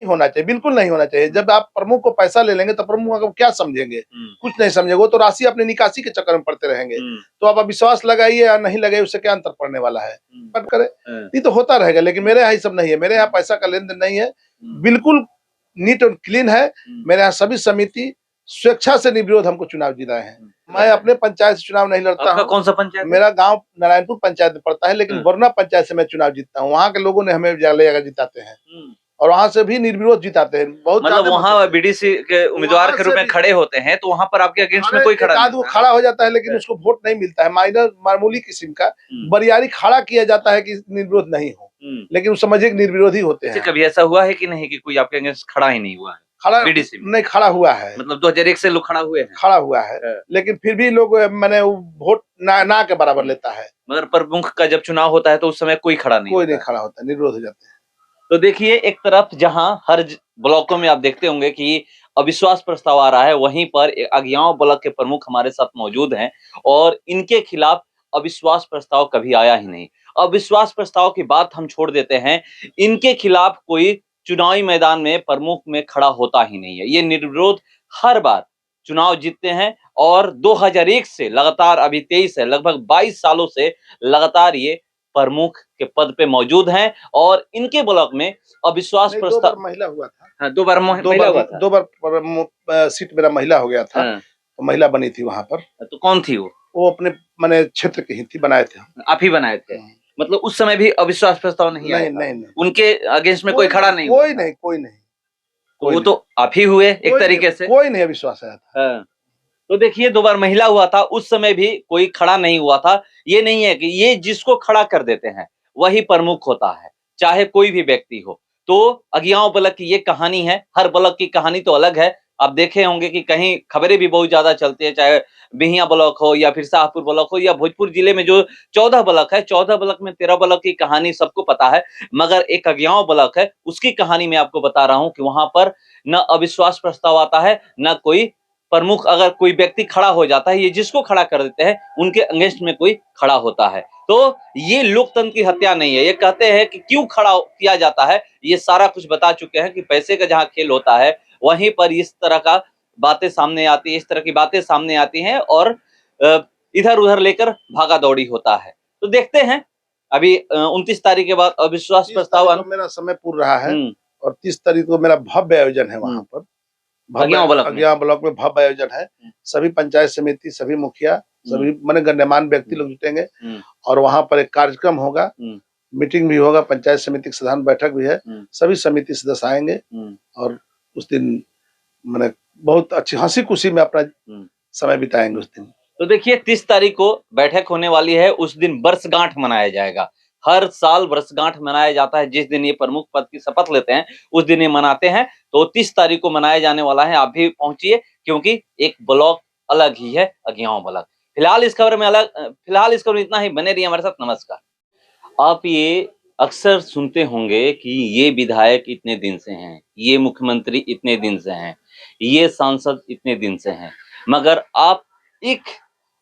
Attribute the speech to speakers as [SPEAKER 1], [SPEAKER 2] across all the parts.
[SPEAKER 1] होना चाहिए, बिल्कुल नहीं होना चाहिए। जब आप प्रमुख को पैसा ले लेंगे तो प्रमुख को क्या समझेंगे, कुछ नहीं समझेंगे, वो तो राशि अपनी निकासी के चक्कर में पड़ते रहेंगे। तो आप विश्वास लगाइए या नहीं लगाइए, उससे क्या अंतर पड़ने वाला है, बट करे ये तो होता रहेगा। लेकिन मेरे यहाँ ये सब नहीं है, मेरे यहाँ पैसा का लेन देन नहीं है, बिल्कुल नीट और क्लीन है। मेरे यहाँ सभी समिति स्वेच्छा से निर्विरोध हमको चुनाव दिलाए हैं। मैं अपने पंचायत से चुनाव नहीं लड़ता हूँ।
[SPEAKER 2] कौन सा पंचायत?
[SPEAKER 1] मेरा गांव नारायणपुर पंचायत में पड़ता है, लेकिन वरना पंचायत से मैं चुनाव जीतता हूँ। वहाँ के लोगों ने हमें जगह जिताते हैं और वहां से भी निर्विरोध जिताते हैं। बहुत
[SPEAKER 2] मतलब वहाँ बीडीसी के उम्मीदवार के रूप में खड़े होते हैं, तो वहाँ पर आपके अगेंस्ट में कोई खड़ा नहीं?
[SPEAKER 1] वो खड़ा हो जाता है, लेकिन उसको वोट नहीं मिलता है। मामूली किस्म का बरियारी खड़ा किया जाता है कि निर्विरोध नहीं हो, लेकिन समझिए निर्विरोधी होते हैं।
[SPEAKER 2] कभी ऐसा हुआ है कि नहीं कि कोई आपके अगेंस्ट खड़ा ही नहीं हुआ है?
[SPEAKER 1] खड़ा नहीं खड़ा हुआ है,
[SPEAKER 2] मतलब 2001 से लोग खड़ा हुए हैं?
[SPEAKER 1] खड़ा हुआ है, लेकिन फिर भी लोग मैंने वोट ना के बराबर लेता है।
[SPEAKER 2] मगर प्रमुख का जब चुनाव होता है तो उस समय कोई खड़ा नहीं
[SPEAKER 1] खड़ा होता, निर्विरोध हो जाते हैं।
[SPEAKER 2] तो देखिए, एक तरफ जहां हर ब्लॉकों में आप देखते होंगे कि अविश्वास प्रस्ताव आ रहा है, वहीं पर अगियांव ब्लॉक के प्रमुख हमारे साथ मौजूद हैं और इनके खिलाफ अविश्वास प्रस्ताव कभी आया ही नहीं। अविश्वास प्रस्ताव की बात हम छोड़ देते हैं, इनके खिलाफ कोई चुनावी मैदान में प्रमुख में खड़ा होता ही नहीं है। ये निर्विरोध हर बार चुनाव जीतते हैं और 2001 से लगातार, अभी 23 है, लगभग 22 सालों से लगातार ये प्रमुख के पद पे मौजूद हैं और इनके ब्लॉक में अविश्वास प्रस्ताव
[SPEAKER 1] महिला हुआ था।
[SPEAKER 2] हाँ, दो बार महिला हुआ था।
[SPEAKER 1] 2 बार सीट मेरा महिला हो गया था। तो महिला बनी थी वहां पर।
[SPEAKER 2] तो कौन थी
[SPEAKER 1] वो अपने माने क्षेत्र की ही थी, बनाए थे।
[SPEAKER 2] आप ही बनाए थे? मतलब उस समय भी अविश्वास प्रस्ताव नहीं आया?
[SPEAKER 1] नहीं।
[SPEAKER 2] उनके अगेंस्ट में कोई खड़ा नहीं?
[SPEAKER 1] कोई नहीं।
[SPEAKER 2] तो वो तो आप ही हुए एक तरीके से।
[SPEAKER 1] कोई नहीं अविश्वास आया था।
[SPEAKER 2] तो देखिए, 2 बार महिला हुआ था, उस समय भी कोई खड़ा नहीं हुआ था। ये नहीं है कि ये जिसको खड़ा कर देते हैं वही प्रमुख होता है, चाहे कोई भी व्यक्ति हो। तो अगियांव ब्लॉक की ये कहानी है, हर ब्लॉक की कहानी तो अलग है। आप देखे होंगे कि कहीं खबरें भी बहुत ज्यादा चलती है, चाहे बिहिया ब्लॉक हो या फिर शाहपुर ब्लॉक हो या भोजपुर जिले में जो 14 ब्लॉक है, 14 ब्लॉक में 13 ब्लॉक की कहानी सबको पता है। मगर एक अगियांव ब्लॉक है, उसकी कहानी मैं आपको बता रहा हूं कि वहां पर न अविश्वास प्रस्ताव आता है, न कोई प्रमुख, अगर कोई व्यक्ति खड़ा हो जाता है, ये जिसको खड़ा कर देते हैं उनके अगेंस्ट में कोई खड़ा होता है। तो ये लोकतंत्र की हत्या नहीं है। ये कहते हैं कि क्यों खड़ा किया जाता है, ये सारा कुछ बता चुके हैं कि पैसे का जहां खेल होता है वहीं पर इस तरह का बातें सामने आती है, इस तरह की बातें सामने आती हैं और इधर उधर लेकर भागा दौड़ी होता है। तो देखते हैं, अभी 29 तारीख के बाद अविश्वास प्रस्ताव
[SPEAKER 1] मेरा समय पूर्ण रहा है और 30 तारीख को मेरा भव्य आयोजन है वहां पर। अगियांव ब्लॉक में भव्य आयोजन है। सभी पंचायत समिति, सभी मुखिया, सभी माने गण्यमान्य व्यक्ति लोग जुटेंगे और वहां पर एक कार्यक्रम होगा, मीटिंग भी होगा, पंचायत समिति की साधारण बैठक भी है। सभी समिति सदस्य आएंगे और उस दिन माने बहुत अच्छी हंसी खुशी में अपना समय बिताएंगे उस दिन।
[SPEAKER 2] तो देखिए, 30 तारीख को बैठक होने वाली है, उस दिन वर्षगांठ मनाया जाएगा। हर साल वर्षगांठ मनाया जाता है, जिस दिन ये प्रमुख पद की शपथ लेते हैं उस दिन ये मनाते हैं। तो 30 तारीख को मनाया जाने वाला है, आप भी पहुंचिए, क्योंकि एक ब्लॉक अलग ही है, अगियांव ब्लॉक। फिलहाल इस खबर में इतना ही। बने रहिए हमारे साथ। नमस्कार। आप ये अक्सर सुनते होंगे कि ये विधायक इतने दिन से हैं, ये मुख्यमंत्री इतने दिन से हैं, ये सांसद इतने दिन से हैं, मगर आप एक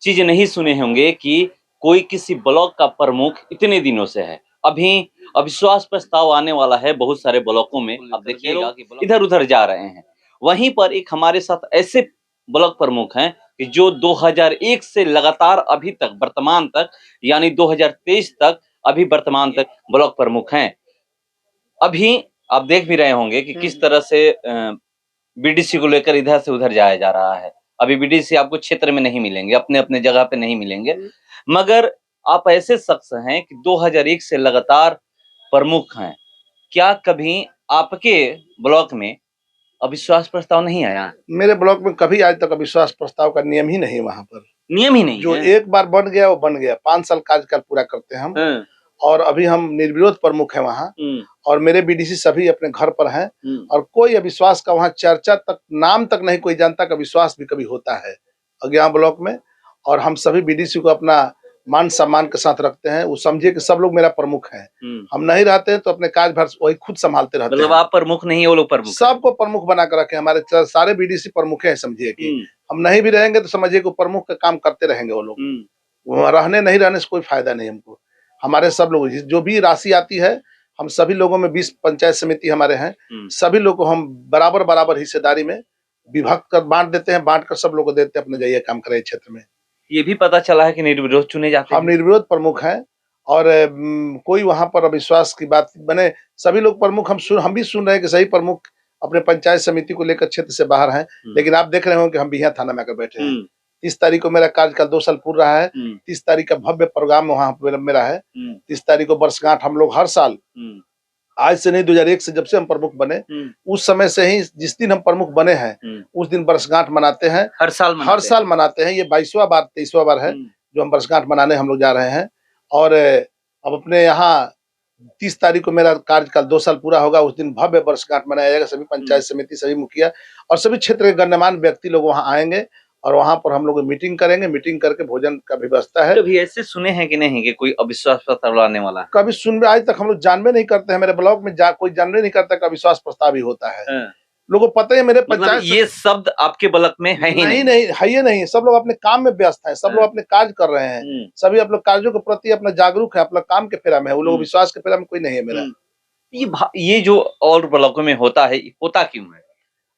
[SPEAKER 2] चीज नहीं सुने होंगे कि कोई किसी ब्लॉक का प्रमुख इतने दिनों से है। अभी अविश्वास प्रस्ताव आने वाला है बहुत सारे ब्लॉकों में, आप देखिएगा कि इधर उधर जा रहे हैं। वहीं पर एक हमारे साथ ऐसे ब्लॉक प्रमुख हैं कि जो 2001 से लगातार अभी तक वर्तमान तक, यानी 2023 तक, अभी वर्तमान तक ब्लॉक प्रमुख हैं। अभी आप देख भी रहे होंगे कि किस तरह से बीडीसी को लेकर इधर से उधर जाया जा रहा है। अभी बीडीसी आपको क्षेत्र में नहीं मिलेंगे, अपने अपने जगह पे नहीं मिलेंगे, मगर आप ऐसे शख्स हैं कि 2001 से लगातार प्रमुख हैं। क्या कभी आपके ब्लॉक में अविश्वास प्रस्ताव नहीं आया?
[SPEAKER 1] मेरे ब्लॉक में कभी आज तक अविश्वास प्रस्ताव का नियम ही नहीं, वहां पर
[SPEAKER 2] नियम ही नहीं
[SPEAKER 1] जो
[SPEAKER 2] है।
[SPEAKER 1] एक बार बन गया वो बन गया। 5 साल कार्यकाल पूरा करते हैं हम और अभी हम निर्विरोध प्रमुख हैं वहाँ और मेरे बीडीसी सभी अपने घर पर हैं और कोई अविश्वास का वहाँ चर्चा तक, नाम तक नहीं कोई जानता कि अविश्वास भी कभी होता है अगियांव ब्लॉक में। और हम सभी बीडीसी को अपना मान सम्मान के साथ रखते हैं। वो समझिए कि सब लोग मेरा प्रमुख है। हम नहीं रहते हैं तो अपने कार्यभार वही खुद संभालते रहते हैं।
[SPEAKER 2] मतलब आप प्रमुख नहीं, वो लोग प्रमुख,
[SPEAKER 1] सबको प्रमुख बना कर रखे। हमारे सारे बीडीसी प्रमुख हैं, समझिए कि हम नहीं भी रहेंगे तो समझिए कि प्रमुख का काम करते रहेंगे वो लोग। रहने नहीं रहने से कोई फायदा नहीं हमको। हमारे सब लोग जो भी राशि आती है हम सभी लोगों में 20 पंचायत समिति हमारे हैं, सभी लोग को हम बराबर बराबर हिस्सेदारी में विभक्त कर बांट देते हैं, बांट कर सब लोग को देते हैं अपने जाइए काम करें क्षेत्र में।
[SPEAKER 2] ये भी पता चला है कि निर्विरोध चुने जाते हैं।
[SPEAKER 1] हम निर्विरोध प्रमुख हैं और कोई वहां पर अविश्वास की बात बने, सभी लोग प्रमुख हम भी सुन रहे हैं कि सही प्रमुख अपने पंचायत समिति को लेकर क्षेत्र से बाहर हैं, लेकिन आप देख रहे हो कि हम बिहियां थाना में आकर बैठे हैं। 30 तारीख को मेरा कार्यकाल 2 साल पूरा रहा है। 30 तारीख का भव्य प्रोग्राम वहां पर मेरा है। 30 तारीख को वर्षगांठ हम लोग हर साल, आज से नहीं 2001 से जब से हम प्रमुख बने उस समय से ही जिस दिन हम प्रमुख बने हैं उस दिन वर्षगांठ मनाते हैं। हर साल मनाते हैं। ये 22वां बार 23वां बार है जो हम वर्षगांठ मनाने हम लोग जा रहे हैं। और अब अपने यहाँ 30 तारीख को मेरा कार्यकाल 2 साल पूरा होगा, उस दिन भव्य वर्षगांठ मनाया जाएगा। सभी पंचायत समिति, सभी मुखिया और सभी क्षेत्र के गण्यमान्य व्यक्ति लोग वहाँ आएंगे और वहां पर हम लोग मीटिंग करेंगे। मीटिंग करके भोजन का व्यवस्था है।
[SPEAKER 2] कभी ऐसे सुने हैं कि नहीं कि कोई अविश्वास प्रस्ताव लाने वाला?
[SPEAKER 1] कभी सुन, आज तक हम लोग जानबे नहीं करते हैं। मेरे ब्लॉक में कोई जानबे नहीं करता कि अविश्वास प्रस्ताव ही होता है। लोगों को पता है मेरे पंचायत
[SPEAKER 2] ये शब्द आपके ब्लॉक में है ही नहीं?
[SPEAKER 1] नहीं है ये नहीं। सब लोग अपने काम में व्यस्त हैं, सब लोग अपने कार्य कर रहे हैं, सभी अपने कार्यों के प्रति अपना जागरूक है, अपना काम के फेरा में है। वो लोग विश्वास के फेरा में कोई नहीं है मेरा।
[SPEAKER 2] ये जो और ब्लॉकों में होता है, होता क्यों है?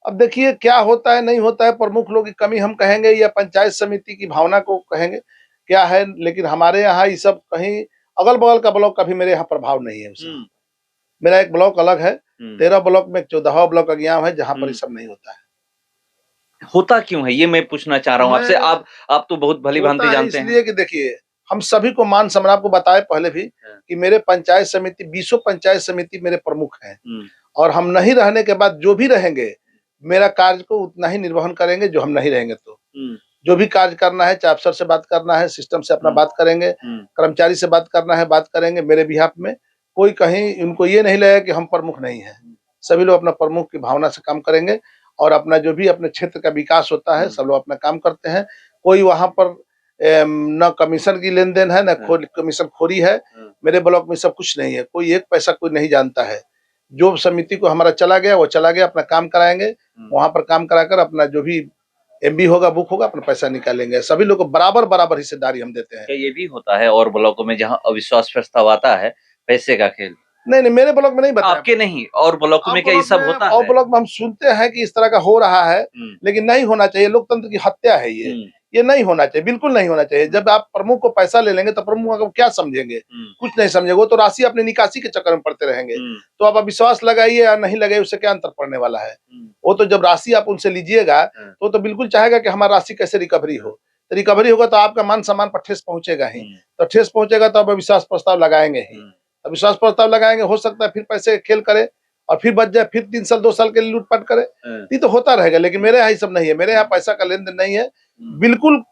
[SPEAKER 1] अब देखिए क्या होता है नहीं होता है, प्रमुख लोगों की कमी हम कहेंगे या पंचायत समिति की भावना को कहेंगे क्या है, लेकिन हमारे यहाँ ये सब कहीं अगल बगल का ब्लॉक का भी मेरे यहाँ प्रभाव नहीं है। मेरा एक ब्लॉक अलग है, 13 ब्लॉक में 14वां ब्लॉक अज्ञाव है जहाँ पर ये सब नहीं होता है।
[SPEAKER 2] होता क्यों है ये मैं पूछना चाह रहा हूँ आपसे। आप तो बहुत भली भांति जानते हैं।
[SPEAKER 1] इसलिए कि देखिए हम सभी को मान सम्मान, आपको बताए पहले भी कि मेरे पंचायत समिति 20 पंचायत समिति मेरे प्रमुख हैं और हम नहीं रहने के बाद जो भी रहेंगे मेरा कार्य को उतना ही निर्वहन करेंगे जो हम नहीं रहेंगे तो। जो भी कार्य करना है, चाहे अफसर से बात करना है, सिस्टम से अपना बात करेंगे, कर्मचारी से बात करना है, बात करेंगे मेरे बिहाफ में। कोई कहीं उनको ये नहीं लगेगा कि हम प्रमुख नहीं हैं। सभी लोग अपना प्रमुख की भावना से काम करेंगे और अपना जो भी अपने क्षेत्र का विकास होता है सब लोग अपना काम करते हैं। कोई वहां पर न कमीशन की लेन देन है न कमीशन खोरी है। मेरे ब्लॉक में सब कुछ नहीं है, कोई एक पैसा कोई नहीं जानता है। जो समिति को हमारा चला गया वो चला गया, अपना काम कराएंगे, वहां पर काम कराकर अपना जो भी एमबी होगा, बुक होगा, अपना पैसा निकालेंगे। सभी लोग को बराबर बराबर हिस्सेदारी हम देते हैं।
[SPEAKER 2] क्या ये भी होता है और ब्लॉकों में जहाँ अविश्वास प्रस्ताव आता है पैसे का खेल?
[SPEAKER 1] नहीं, मेरे ब्लॉक में नहीं बताया।
[SPEAKER 2] आपके नहीं, और ब्लॉक में क्या ये सब होता है?
[SPEAKER 1] और ब्लॉक में हम सुनते हैं कि इस तरह का हो रहा है, लेकिन नहीं होना चाहिए। लोकतंत्र की हत्या है ये नहीं होना चाहिए, बिल्कुल नहीं होना चाहिए। जब आप प्रमुख को पैसा ले लेंगे तो प्रमुख को क्या समझेंगे? कुछ नहीं समझेंगे। वो तो राशि अपने निकासी के चक्कर में पड़ते रहेंगे। तो आप विश्वास लगाइए या नहीं लगाइए, उससे क्या अंतर पड़ने वाला है? वो तो जब राशि आप उनसे लीजिएगा तो बिल्कुल चाहेगा कि हमारी राशि कैसे रिकवरी हो। तो रिकवरी होगा तो आपका मान सम्मान पर ठेस पहुंचेगा ही। तो ठेस पहुंचेगा तो आप विश्वास प्रस्ताव लगाएंगे ही। अब विश्वास प्रस्ताव लगाएंगे, हो सकता है फिर पैसे खेल करे और फिर बच जाए, फिर 3 साल 2 साल के लिए लूटपाट करे। ये तो होता रहेगा। लेकिन मेरे यहाँ ये सब नहीं है। मेरे यहाँ पैसा का लेन देन नहीं है, बिल्कुल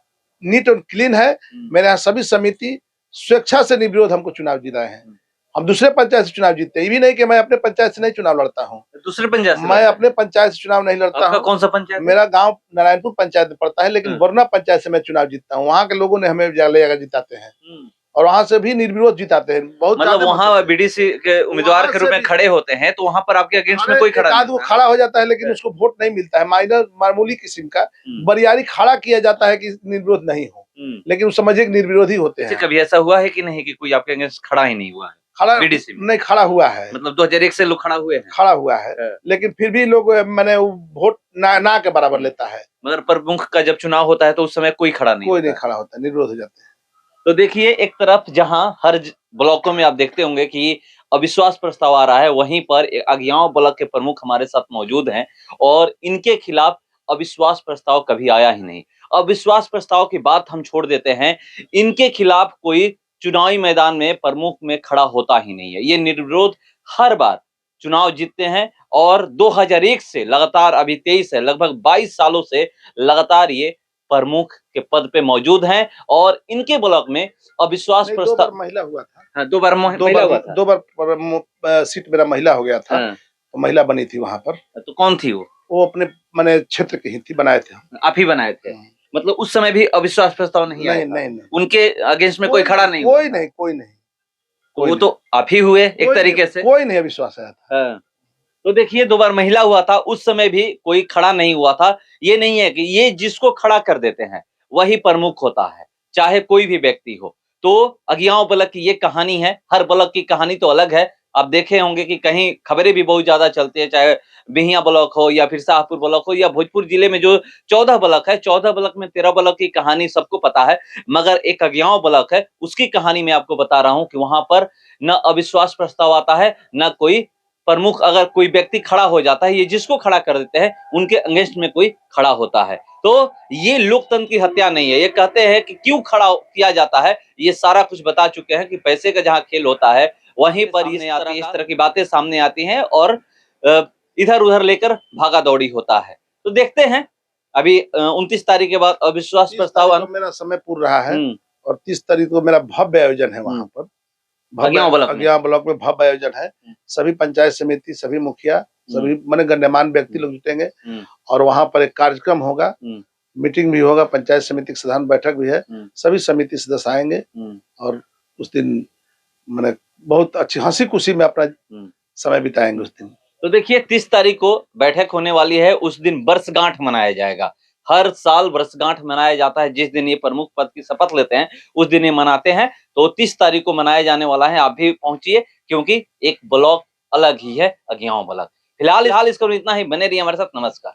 [SPEAKER 1] नीट और क्लीन है। मेरे यहाँ सभी समिति स्वेच्छा से निर्विरोध हमको चुनाव जीताए हैं। हम दूसरे पंचायत से चुनाव जीतते, ये भी नहीं कि मैं अपने पंचायत से नहीं चुनाव लड़ता हूँ।
[SPEAKER 2] दूसरे पंचायत से?
[SPEAKER 1] मैं अपने पंचायत से चुनाव नहीं लड़ता हूँ।
[SPEAKER 2] कौन सा पंचायत?
[SPEAKER 1] मेरा गांव नारायणपुर पंचायत में पड़ता है, लेकिन वरना पंचायत से मैं चुनाव जीतता हूँ। वहाँ के लोगों ने हमें ले जिताते हैं और वहां से भी निर्विरोध जिताते हैं। बहुत
[SPEAKER 2] मतलब वहाँ बीडीसी के उम्मीदवार के रूप में खड़े होते हैं तो वहां पर आपके अगेंस्ट में कोई खड़ा नहीं?
[SPEAKER 1] वो खड़ा हो जाता है लेकिन उसको वोट नहीं मिलता है। मामूली किस्म का बरियारी खड़ा किया जाता है कि निर्विरोध नहीं हो, लेकिन उस समझिए निर्विरोधी होते हैं।
[SPEAKER 2] कभी ऐसा हुआ है कि नहीं कि कोई आपके अगेंस्ट खड़ा ही नहीं हुआ है?
[SPEAKER 1] खड़ा नहीं खड़ा हुआ है,
[SPEAKER 2] मतलब 2001 से लोग खड़ा हुए हैं?
[SPEAKER 1] खड़ा हुआ है, लेकिन फिर भी लोग मैंने वोट ना के बराबर लेता है।
[SPEAKER 2] मगर प्रमुख का जब चुनाव होता है तो उस समय कोई खड़ा नहीं
[SPEAKER 1] खड़ा होता, निर्विरोध हो जाते हैं।
[SPEAKER 2] तो देखिए, एक तरफ जहां हर ब्लॉकों में आप देखते होंगे कि अविश्वास प्रस्ताव आ रहा है, वहीं पर अगियाव ब्लॉक के प्रमुख हमारे साथ मौजूद हैं और इनके खिलाफ अविश्वास प्रस्ताव कभी आया ही नहीं। अविश्वास प्रस्ताव की बात हम छोड़ देते हैं, इनके खिलाफ कोई चुनावी मैदान में प्रमुख में खड़ा होता ही नहीं है। ये निर्विरोध हर बार चुनाव जीतते हैं और 2001 से लगातार, अभी 23 है, लगभग 22 सालों से लगातार ये प्रमुख के पद पे मौजूद हैं और इनके ब्लॉक में अविश्वास प्रस्ताव
[SPEAKER 1] महिला हुआ था।
[SPEAKER 2] हाँ, 2 बार महिला हुआ था।
[SPEAKER 1] 2 बार सीट मेरा महिला हो गया था। तो महिला बनी थी वहां पर।
[SPEAKER 2] तो कौन थी वो
[SPEAKER 1] अपने माने क्षेत्र की ही थी, बनाए थे।
[SPEAKER 2] आप ही बनाए थे? मतलब उस समय भी अविश्वास प्रस्ताव नहीं आया?
[SPEAKER 1] नहीं।
[SPEAKER 2] उनके अगेंस्ट में कोई खड़ा नहीं?
[SPEAKER 1] कोई नहीं।
[SPEAKER 2] तो वो तो आप ही हुए एक तरीके से।
[SPEAKER 1] कोई नहीं अविश्वास आया था।
[SPEAKER 2] तो देखिए, 2 बार महिला हुआ था, उस समय भी कोई खड़ा नहीं हुआ था। ये नहीं है कि ये जिसको खड़ा कर देते हैं वही प्रमुख होता है, चाहे कोई भी व्यक्ति हो। तो अगियाव ब्लॉक की ये कहानी है, हर ब्लॉक की कहानी तो अलग है। आप देखे होंगे कि कहीं खबरें भी बहुत ज्यादा चलती है, चाहे बिहिया ब्लॉक हो या फिर शाहपुर ब्लॉक हो या भोजपुर जिले में जो 14 ब्लॉक है, 14 ब्लॉक में 13 ब्लॉक की कहानी सबको पता है, मगर एक अगियाव ब्लॉक है, उसकी कहानी मैं आपको बता रहा हूं कि वहां पर न अविश्वास प्रस्ताव आता है, न कोई प्रमुख, अगर कोई व्यक्ति खड़ा हो जाता है, ये जिसको खड़ा कर देते हैं उनके अगेंस्ट में कोई खड़ा होता है। तो ये लोकतंत्र की हत्या नहीं है। ये कहते हैं कि क्यों खड़ा किया जाता है, ये सारा कुछ बता चुके हैं कि पैसे का जहां खेल होता है वहीं पर इस तरह की बातें सामने आती हैं और इधर उधर लेकर भागा दौड़ी होता है। तो देखते हैं अभी 29 तारीख के बाद अविश्वास प्रस्ताव,
[SPEAKER 1] मेरा समय पूर्ण रहा है और 30 तारीख को मेरा भव्य आयोजन है वहां पर, अगियाव ब्लॉक में भव्य आयोजन है। सभी पंचायत समिति, सभी मुखिया, सभी माने गण्यमान्य व्यक्ति लोग जुटेंगे और वहां पर एक कार्यक्रम होगा, मीटिंग भी होगा, पंचायत समिति की साधारण बैठक भी है, सभी समिति सदस्य आएंगे और उस दिन मैंने बहुत अच्छी हंसी खुशी में अपना समय बिताएंगे उस दिन।
[SPEAKER 2] तो देखिए 30 तारीख को बैठक होने वाली है, उस दिन वर्षगांठ मनाया जाएगा। हर साल वर्षगांठ मनाया जाता है, जिस दिन ये प्रमुख पद की शपथ लेते हैं उस दिन ये मनाते हैं। तो 30 तारीख को मनाया जाने वाला है, आप भी पहुंचिए क्योंकि एक ब्लॉक अलग ही है, अगियाव ब्लॉक। फिलहाल इसको इतना ही, बने रहिए हमारे साथ। नमस्कार।